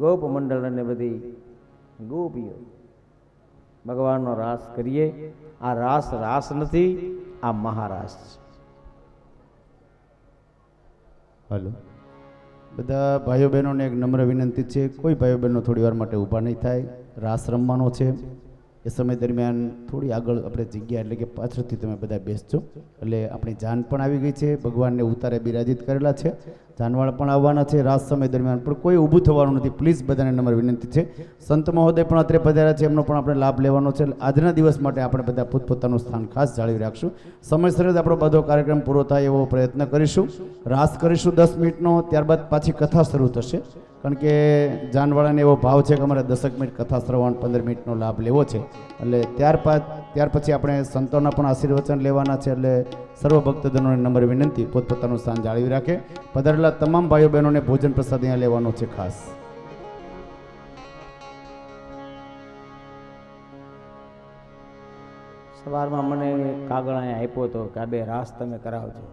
ગોપ મંડળ અને બધી ગોપીઓ ભગવાનનો રાસ કરીએ. આ રાસ રાસ નથી, આ મહારાસ છે. હાલો, બધા ભાઈઓ બહેનોને એક નમ્ર વિનંતી છે, કોઈ ભાઈઓ બહેનો થોડી વાર માટે ઊભા નહીં થાય. રાસ રમવાનો છે. એ સમય દરમિયાન થોડી આગળ આપણે જગ્યા એટલે કે પાછળથી તમે બધા બેસજો. એટલે આપણી જાન પણ આવી ગઈ છે, ભગવાનને ઉતારે બિરાજિત કરેલા છે, જાનવાળા પણ આવવાના છે. રાત સમય દરમિયાન પણ કોઈ ઊભું થવાનું નથી. પ્લીઝ બધાને નમ્ર વિનંતી છે. સંત મહોદય પણ અત્યારે પધાર્યા છે, એમનો પણ આપણે લાભ લેવાનો છે. આજના દિવસ માટે આપણે બધા પોતપોતાનું સ્થાન ખાસ જાળવી રાખશું. સમયસર જ આપણો બધો કાર્યક્રમ પૂરો થાય એવો પ્રયત્ન કરીશું. રાસ કરીશું 10 મિનિટનો, ત્યારબાદ પાછી કથા શરૂ થશે. કારણ કે જાનવાળાને એવો ભાવ છે કે અમારે 10 મિનિટ કથા શ્રવણ 15 મિનિટનો લાભ લેવો છે. એટલે ત્યાર પછી આપણે સંતોના પણ આશીર્વચન લેવાના છે. એટલે સર્વ ભક્તજનોને નમ્ર વિનંતી પોતપોતાનું સ્થાન જાળવી રાખે. પધારેલા તમામ ભાઈઓ બહેનોને ભોજન પ્રસાદ અહીંયા લેવાનો છે ખાસ. સવારમાં મને કાગળ અહીંયા આપ્યો હતો કે આ 2 રાસ તમે કરાવજો,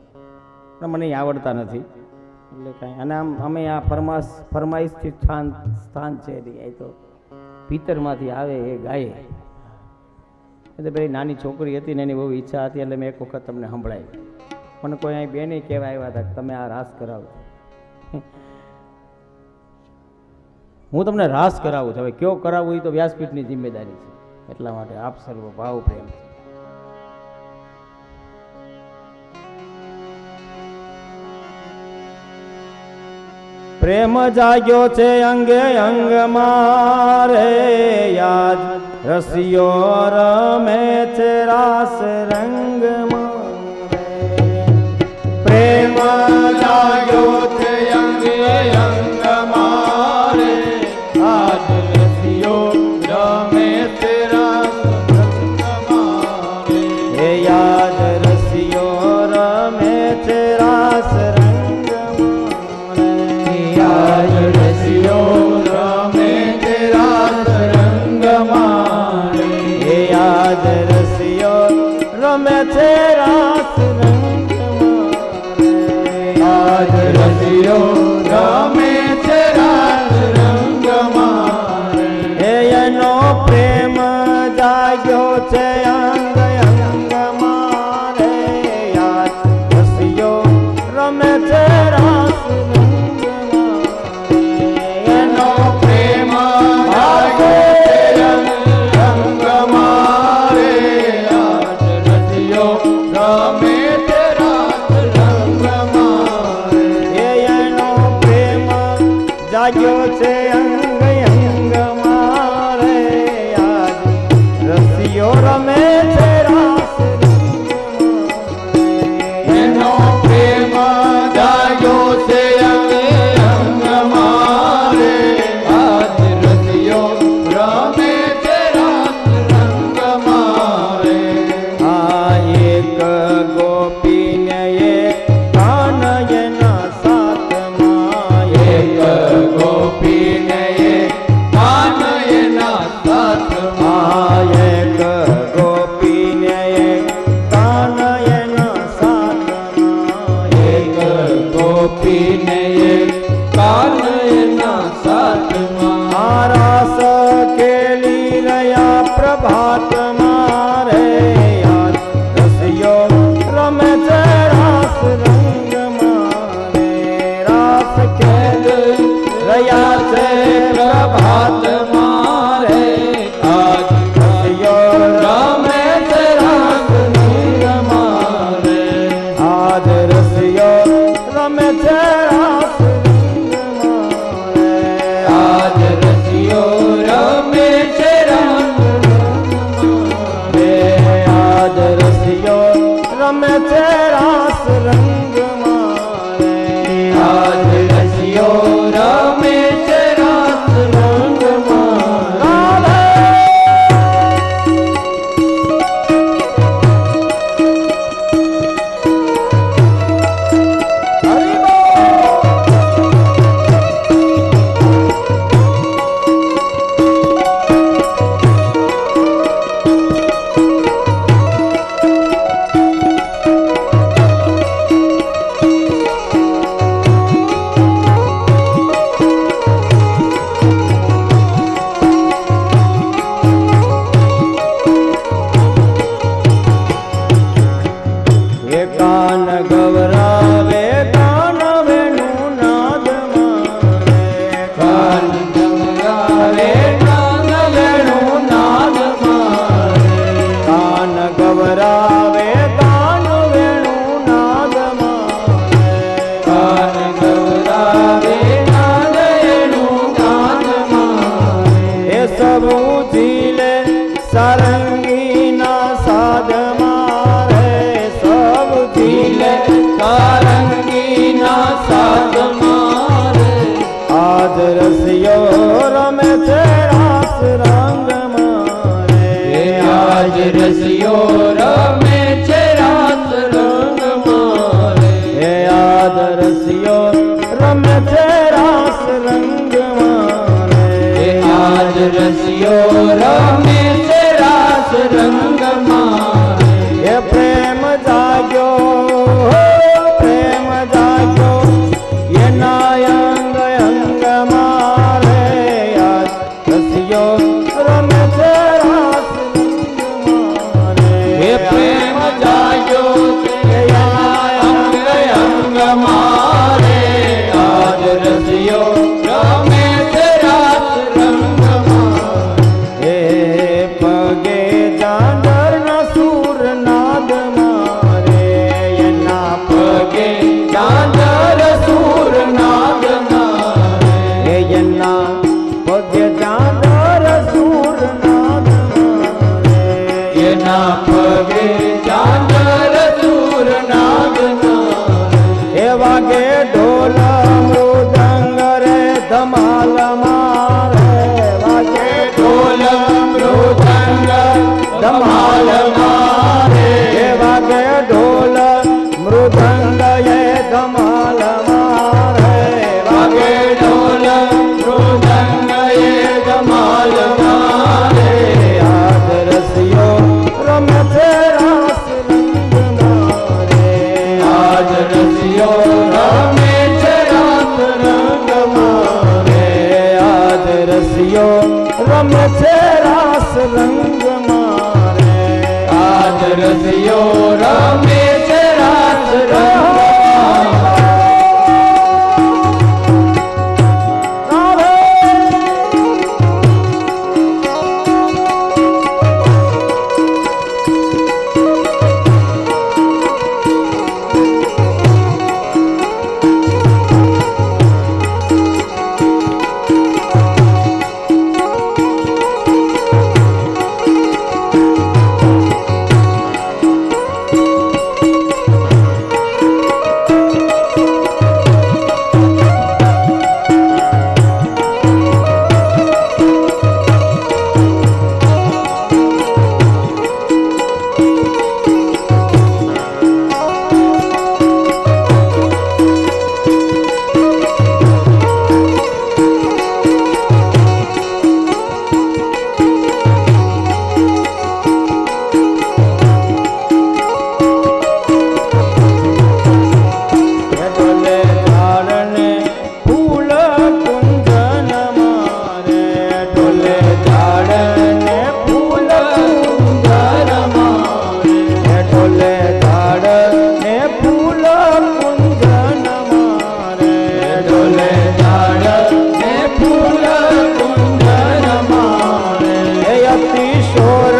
પણ મને આવડતા નથી. એટલે કાંઈ અને આમ અમે આ ફરમાઈશથી સ્થાન છે એ તો ભીતરમાંથી આવે એ ગાય. એટલે પેલી નાની છોકરી હતી ને એની બહુ ઈચ્છા હતી, એટલે મેં એક વખત તમને સંભળાવી. મને કોઈ અહીં બેને કહેવા આવ્યા હતા કે તમે આ રાસ કરાવજો. હું તમને રાસ કરાવું છું. હવે કયો કરાવવું એ તો વ્યાસપીઠની જિમ્મેદારી છે. એટલા માટે આપ સર્વ ભાવ પ્રેમ. પ્રેમ જાગ્યો છે અંગે અંગ મારે, યાદ રસિયો રમે છે રાસ રંગ મારે. પ્રેમ જાગ્યો છે અંગે અંગ મારે, આજ રસિયો રમે છે રાસ રંગ મારે. હે યાદ રસિયો રમે છે રાસ રંગ મારે. યાદ રસિયો રમે છે રાસ રંગ મારે. હે યાદ રસિયો રમે છે રાસ રંગ મારે. યાદ રસિયો રમે છે રાસ રંગ મારે. હે એનો પ્રેમ જાગ્યો છે અંગ અંગ મારે, યાદ રસિયો રમે છે રાસ રંગ મારે. એનો પ્રેમ જાગ્યો છે અંગ અંગ મારે, યાદ રસિયો રમે છે રાસ રંગ મારે. એનો પ્રેમ જાગ્યો છે અંગ અંગ મારે, યાદ રસિયો રમે છે રાસ રંગ મારે. એનો પ્રેમ જાગ્યો છે અંગ અંગ મારે, યાદ રસિયો રમે છે રાસ રંગ મારે. આ એક ગોપીને એક કાનયના સાથમાં, એક ગોપીને એક કાનયના સાથમાં, એક ગોપીને એક કાનયના સાથમાં, એક ગોપીને એક કાનયના સાથમાં. આ રાસ ખેલી રહ્યા પ્રભાત મારે, યાદ રસિયો રમે છે રાસ રંગ મારે. રાસ ખેલી રહ્યા છે પ્રભાત મારે, આજ રસિયો રમે છે રાસ રંગ મારે. આજ રસિયો રમે છે રાસ રંગ મારે. આજ રસિયો રમે છે રાસ રંગ મારે. સારંગીના સાદ મારે સબ ઝીલે સારંગીના સાદ મારે આજ રસિયો રમે છે રાસ રંગ મારે આજ રસિયો રમે છે રાસ રંગ મારે આજ રસિયો રમે છે રાસ રંગ મારે આજ રસિયો રમે છે રાસ રંગ મારે એ પ્રેમ જાગ્યો પ્રેમ જાગ્યો એના અંગ અંગ મારે આજ રસિયો રમે છે રાસ રંગ મારે એ પ્રેમ જાગ્યો અંગ અંગ મારે આજ રસિયો રમે છે રાસ રંગ મારે એ પગે ચાંદરના સૂર નાદ મારે એના પગે ચાંદર સૂર નાદ મારે એના પગે ચાંદર સૂર નાદ મારે એના પગે ચાંદર સૂર નાદ મારે એ વાગે ઢોલ મૃદંગ રે ધમાલ મારે વાગે ઢોલ મૃદંગ ધમાલ મારે એ વાગે ઢોલ મૃદંગ એ ધમાલ મારે વાગે ઢોલ મૃદંગ એ ધમાલ મારે આજ રસિયો રમે છે રાસ રંગ મારે આજ રસિયો રમે છે રાસ રંગ મારે આજ રસિયો રમે છે રાસ રંગ મારે આજ રસિયો રમે છે રાસ રંગ ડોલે ઝાડને ફૂલ કુંજન મારે ડોલે ઝાડને ફૂલ કુંજન મારે ડોલે ઝાડને ફૂલ કુંજન મારે ડોલે ઝાડ ને ફૂલ કુંજન મારે એ અતિશોર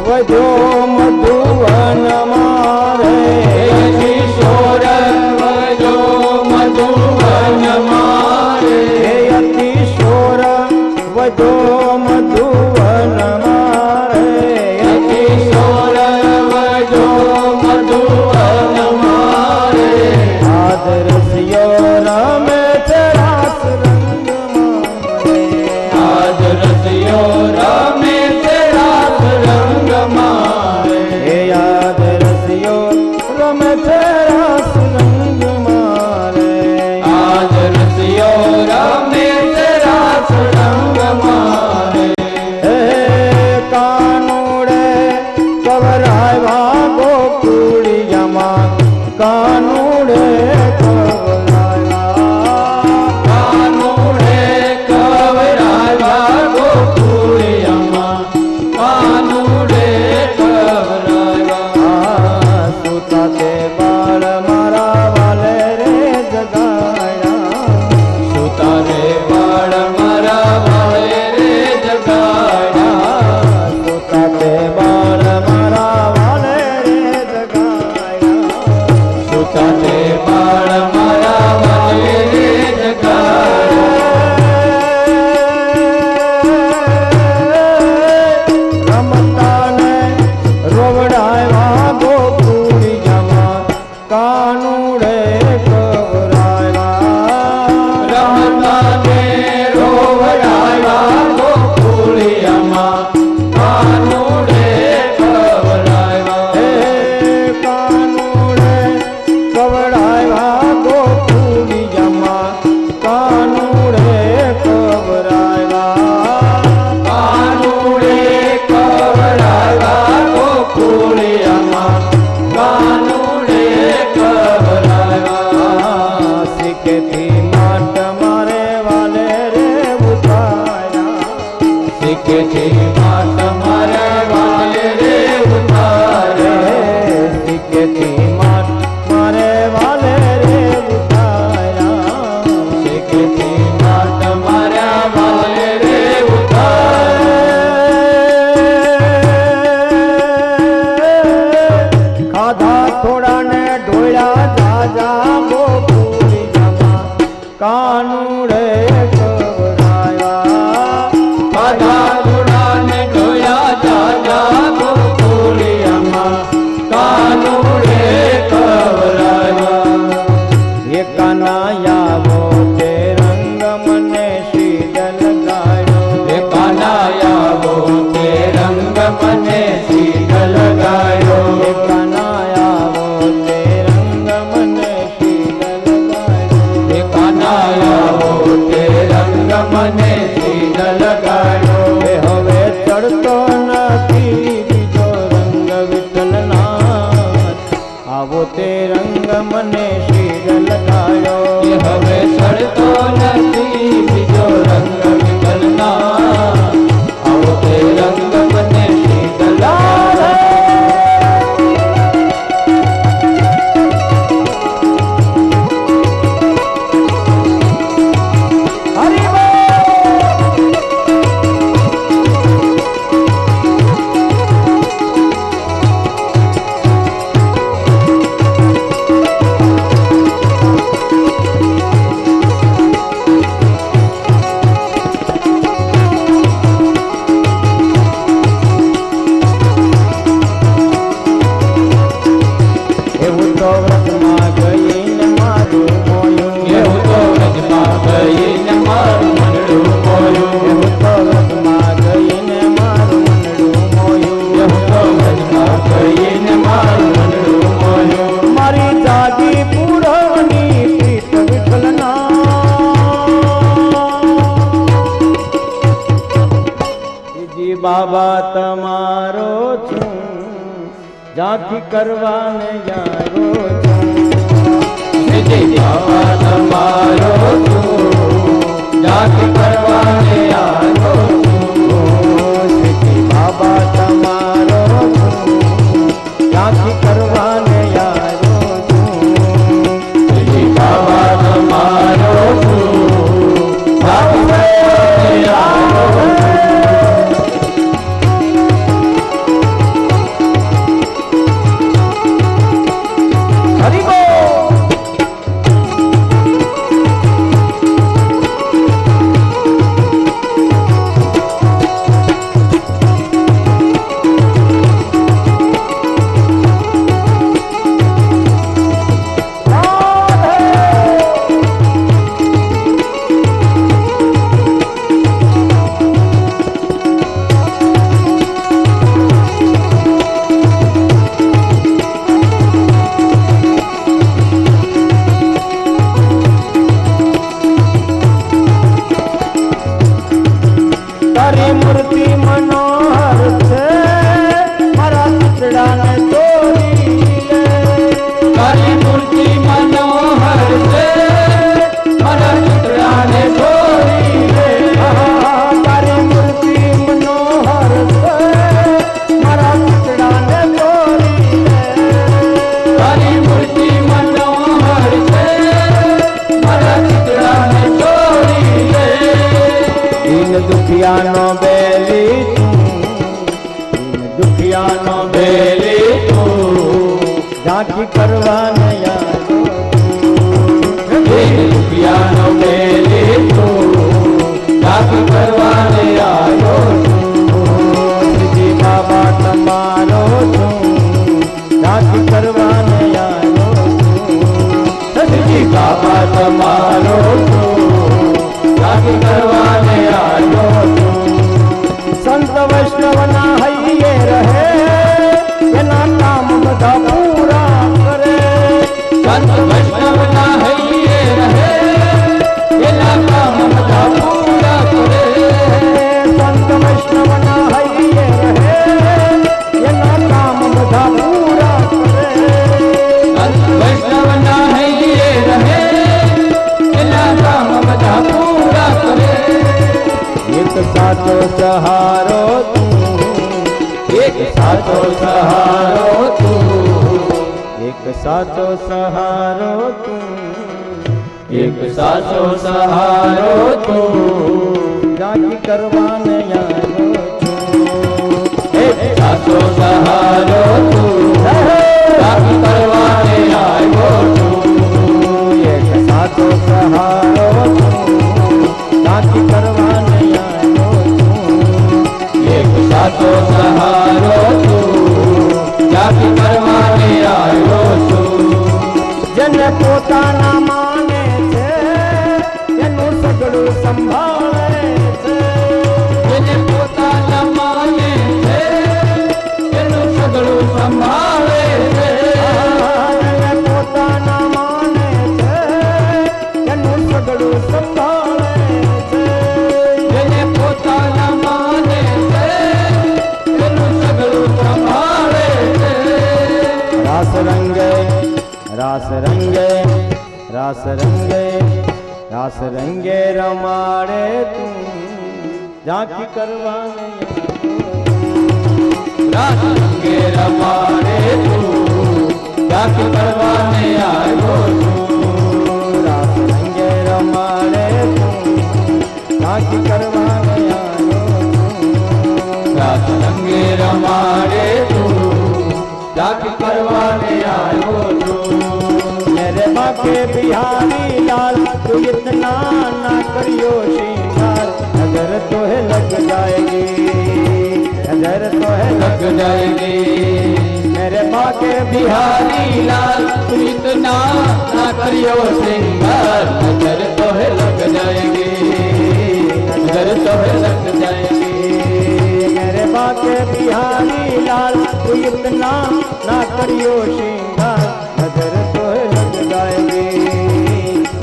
વધ્યો મધુવન મારે કિશોર વજો મધુવન મારે એ અતિશોર વધ્યો મધુવન મારે કિશોર વજો મધુવન મારે આજ રસિયો રમે છે રાસ રંગ મારે આજ રસિયો રમે છે રાસ રંગ મારે એ આજ રસિયો રમે છે રાસ રંગ મારે આજ રસિયો રમે છે રાસ રંગ મારે હે કાનુડે કવરાવ્યા ગોકુળિયામાં કાનુડે કવરાવ્યા કાનુડે કવરાવ્યા ગોકુળિયામાં કાનુડે કવરાવ્યા સુતા તે બાળ મારા વાલે રે જગાયા સુતા રે બાળ મારા વાળે રે જગાડ્યા સુતા તે બાળ મારા તમારો છું જાથી કરવાને યારો છું નિધિ બાબા તમારો છું જાતિ કરવાને આવ્યો છું સિદ્ધિ બાબા તમારો છું જાથી કરવાને યારો છું નિધિ બાબા તમારો છું જાતિ કરવાને આવ્યો છું હરિ બોલ તારી મૂર્તિ મનોહર છે મારા ચિતડાને તોડી લે તારી મૂર્તિ મનોહર છે મારા ચિતડાને તોડી લે તારી મૂર્તિ મનોહર છે મારા ચિતડાને તોડી લે તારી મૂર્તિ મનોહર છે મારા ચિતડાને તોડી લે દીન દુખિયાનો બેલી તું દીન દુખિયાનો બેલી તું ઝાંખી કરવાને યારો દીન દુખિયાનો બેલી તું જાતિ કરવાને આવ્યો છું સિદ્ધિ બાબા તમારો છું ઝાંખી કરવાને યારો છું નિધિ બાબા તમારો છું જાતિ કરવાને આવ્યો છું સંત વૈષ્ણવના હૈયે રહે એના કામ બધા પૂરા કરે સંત વૈષ્ણવના હૈયે રહે એના કામ બધા પૂરા કરે સંત વૈષ્ણવના હૈયે રહે એના કામ બધા પૂરા કરે સંત વૈષ્ણવના હૈયે રહે એના કામ બધા પૂરા કરે એક સાચો સહારો તું એક સાચો સહારો તું એક સાચો સહારો તું એક સાચો સહારો તું ઝાંખી કરવાને યારો છું એક સાચો સહારો તું જાતિ કરવાને આવ્યો છું એક સાચો સહારો તું ઝાંખી કરવાને યારો છું એક સાચો સહારો તું જાતિ કરવાને આવ્યો છું જેને પોતાના માને છે એનું સગડું સંભાળે છે જેને પોતાના માને છે એનું સગળું સંભાળે છે જેને પોતાના માને છે એનું સગડું સંભાળે છે જેને પોતાના માને છે એનું સગળું સંભાળે છે રાસ રંગે રાસ રંગે રાસ રંગે રાસ રંગે રમાડે તું ઝાંખી કરવાને રાસ રંગે રમાડે તું જાતિ કરવાને આવ્યો છું રાસ રંગે રમાડે તું ઝાંખી કરવાને રાસ રંગે રમાડે તું જાતિ કરવાને આવ્યો છું मेरे बाके बिहारी लाल तू इतना ना करियो श्रृंगार नजर तो है लग जाएगी नजर तो है लग जाएगी मेरे बाके बिहारी लाल तू इतना ना करियो श्रृंगार नजर तो है लग जाएगी नजर तो है लग जाएगी मेरे बाके बिहारी लाल तू इतना ना करियो श्रृंगार नजर तो है लग जाएगी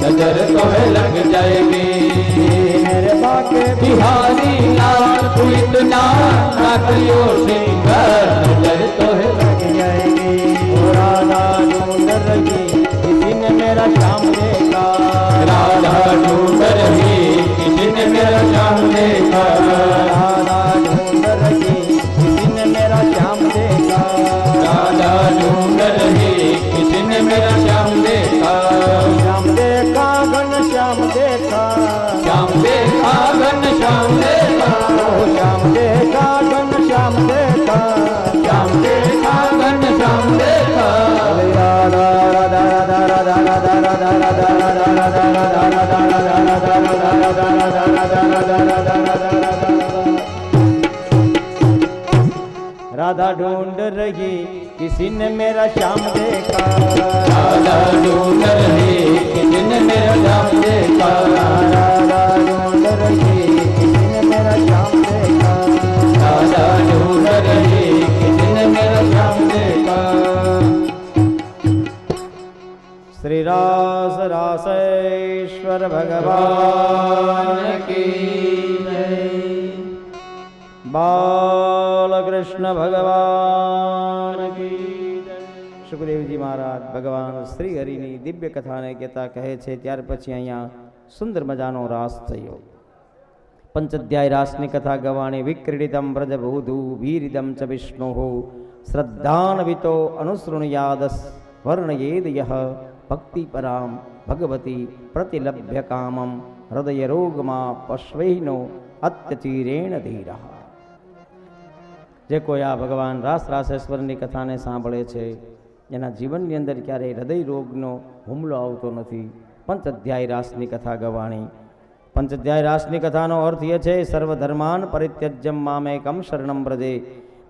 नजर तो है लग जाएगी मेरे बाके बिहारी लाल तू इतना ना करियो श्रृंगार नजर तो है लग जाएगी। ओ राधा ढूंढ रही किसी ने मेरा श्याम देखा, राधा ढूंढ रही किसी ने मेरा श्याम देखा, राधा ढूंढ रही किसी ने मेरा श्याम देखा, राधा ढूंढ रही किसी ने मेरा श्याम देखा, श्याम देखा घन श्याम देखा, श्याम देखा घन श्याम देखा, ओ श्याम देखा घन श्याम देखा, श्याम देखा घन श्याम देखा। राधा राधा राधा राधा राधा राधा राधा राधा राधा राधा राधा राधा ढूंढ रही किसी ने मेरा श्याम देखा, राधा ढूंढ रही किसी ने मेरा श्याम देखा, राधा ढूंढ रही किसी ने मेरा श्याम देखा, राधा ढूंढ रही किसी ने मेरा श्याम देखा। श्री रास रासेश्वर भगवान की जय, बाल कृष्ण भगवान की जय। સુખદેવજી મહારાજ ભગવાન શ્રી હરિની દિવ્ય કથાને કહેતા કહે છે ત્યાર પછી અહીંયા સુંદર મજાનો રાસ થયો. પંચઅધ્યાય રાસની કથા ગવાણી વિક્રીડિતમ વ્રજભૂધુ ભીરિદમ ચ વિષ્ણુઃ શ્રદ્ધાન્વિતો અનુસૃણુયાદસ વર્ણયેદ યહ ભક્તિ પરામ ભગવતી પ્રતિલભ્ય કામમ હૃદય રોગમાં પશ્વૈનો અત્યચીરેણ ધીરઃ. જે કોઈ આ ભગવાન રાસ રાસેશ્વરની કથાને સાંભળે છે એના જીવનની અંદર ક્યારેય હૃદય રોગનો હુમલો આવતો નથી. પંચઅધ્યાય રાસની કથા ગવાણી. પંચઅધ્યાય રાસની કથાનો અર્થ એ છે સર્વધર્માન પરિત્યજ્યમ મામેકમ શરણમ વ્રજે.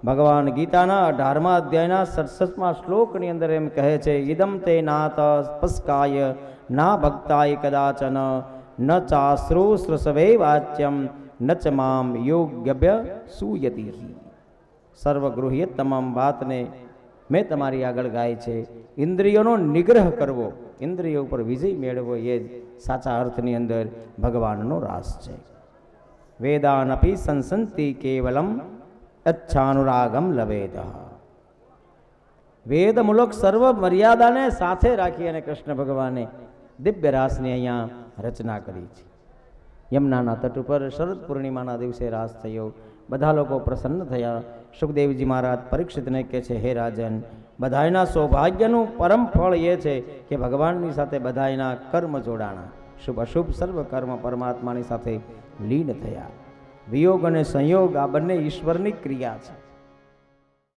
ભગવાન ગીતાના 18મા અધ્યાયના 67મા શ્લોકની અંદર એમ કહે છે ઇદમ તે નાત સ્પસ્કાય ના ભક્તાય કદાચન ન ચાશ્રુશ્રસવે વાચ્યમ ન ચ મામ યોગ્યભ્ય સુયતિ. સર્વગૃહ્ય તમામ વાતને મેં તમારી આગળ ગાય છે. ઇન્દ્રિયોનો નિગ્રહ કરવો, ઇન્દ્રિયો ઉપર વિજય મેળવો એ જ સાચા અર્થની અંદર ભગવાનનો રાસ છે. વેદાનપી સંસંતિ કેવલમ અચ્છાનુરાગમ લવેદ. વેદ મૂલક સર્વ મર્યાદાને સાથે રાખી અને કૃષ્ણ ભગવાને દિવ્ય રાસની અહીંયા રચના કરી છે. યમુનાના તટ ઉપર શરદ પૂર્ણિમાના દિવસે રાસ થયો. બધા લોકો પ્રસન્ન થયા. સુખદેવજી મહારાજ પરીક્ષિતને કહે છે હે રાજન, બધાયના સૌભાગ્યનું પરમ ફળ એ છે કે ભગવાનની સાથે બધાયના કર્મ જોડાણા. શુભ અશુભ સર્વ કર્મ પરમાત્માની સાથે લીન થયા. વિયોગ અને સંયોગ આ બંને ઈશ્વરની ક્રિયા છે.